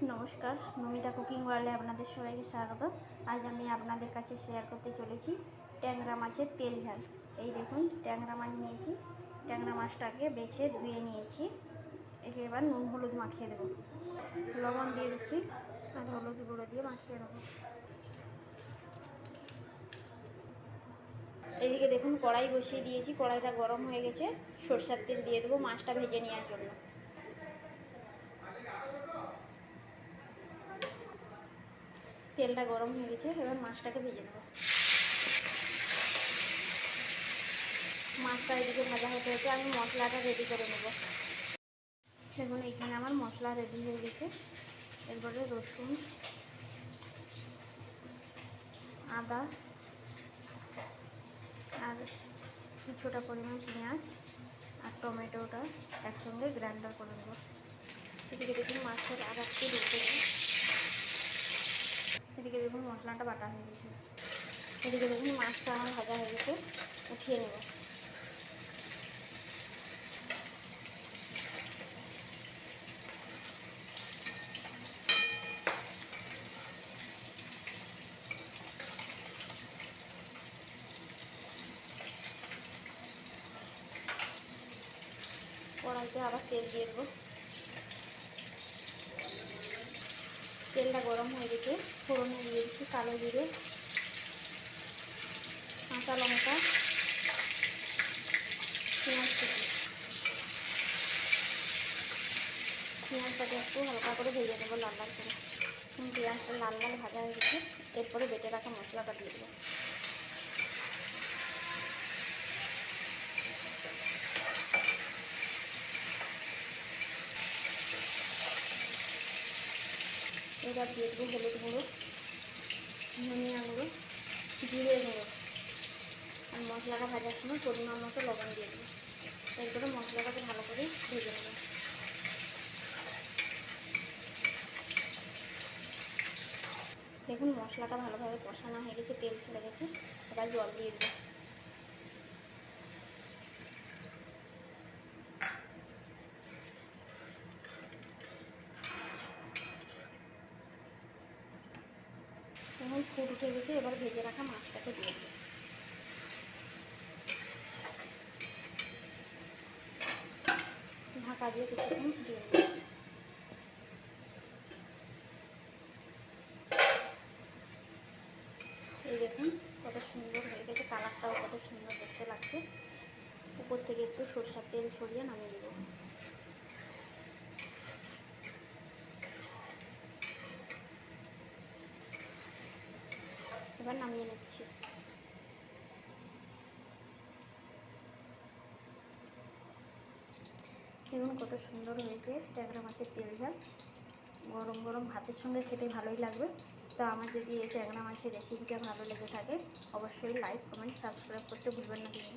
নমস্কার, নমিতা কুকিং ওয়ার্ল্ডে আপনাদের সবাইকে স্বাগত। আজ আমি আপনাদের কাছে শেয়ার করতে চলেছি ট্যাংরা মাছের তেল ঝাল। এই দেখুন, ট্যাংরা মাছ নিয়েছি। ট্যাংরা মাছটাকে বেছে ধুয়ে নিয়েছি। একে এবার নুন হলুদ মাখিয়ে দেবো। লবণ দিয়ে দিচ্ছি আর হলুদ গুঁড়ো দিয়ে মাখিয়ে নেবো। এদিকে দেখুন, কড়াই বসিয়ে দিয়েছি। কড়াইটা গরম হয়ে গেছে। সরষের তেল দিয়ে দেবো মাছটা ভেজে নেওয়ার জন্য। তেলটা গরম হয়ে গেছে, এবার মাছটাকে ভেজে নেব। মাছটা এদিকে ভাজা হতে হতে আমি মশলাটা রেডি করে নেব। দেখুন, এখানে আমার মশলা রেডি হয়ে গেছে। এরপরে রসুন, আদা আর কিছুটা পরিমাণ পেঁয়াজ আর টমেটোটা একসঙ্গে গ্রাইন্ডার করে নেব। এদিকে দেখুন মাছের আর একটু দিতে। এদিকে দেখুন মশলাটা বাটা হয়ে গেছে। এদিকে দেখুন মাছটা আমার ভাজা হয়ে গেছে, উঠিয়ে নেব। কড়াইতে আবার তেল দিয়ে দেবো। তেলটা গরম হয়ে গেছে, ফোড়নে দিয়ে দিচ্ছি কালো জিরে, কাঁচা লঙ্কা, পেঁয়াজ কুচি। পেঁয়াজটাকে একটু হালকা করে ভেজে নেবো লাল লাল করে। পেঁয়াজটা লাল লাল ভাজা হয়ে গেছে। এরপরে বেটে রাখা মশলাটা দিয়ে দেবো। এবার দিয়ে দেবো হলুদ গুঁড়ো, ধনিয়া গুঁড়ো, জিরে গুঁড়ো আর মশলাটা ভাজার সময় পরিমাণ মতো লবণ দিয়ে দেবো। এরপরে মশলাটাকে ভালো করে ভেজে নেব। দেখুন মশলাটা ভালোভাবে কষানো হয়ে গেছে, তেল ছেড়ে গেছে। এবার জল দিয়ে দেবো। এখন ফুট উঠে গেছে, এবার ভেজে রাখা মাছটাকে দিয়ে দেবো। ঢাকা দিয়ে কিছুক্ষণ ফুটিয়ে নেব। এই দেখুন কত সুন্দর হয়ে গেছে, কালারটাও কত সুন্দর দেখতে লাগছে। উপর থেকে একটু সরষের তেল ছড়িয়ে নামিয়ে দেবো। এবার নামিয়ে নিচ্ছি। দেখুন কত সুন্দর হয়েছে ট্যাংরা মাছের তেল ঝাল। গরম গরম ভাতের সঙ্গে খেতে ভালোই লাগবে। তো আমার যদি এই ট্যাংরা মাছের রেসিপিটা ভালো লেগে থাকে, অবশ্যই লাইক, কমেন্ট, সাবস্ক্রাইব করতে ভুলবেন না কিন্তু।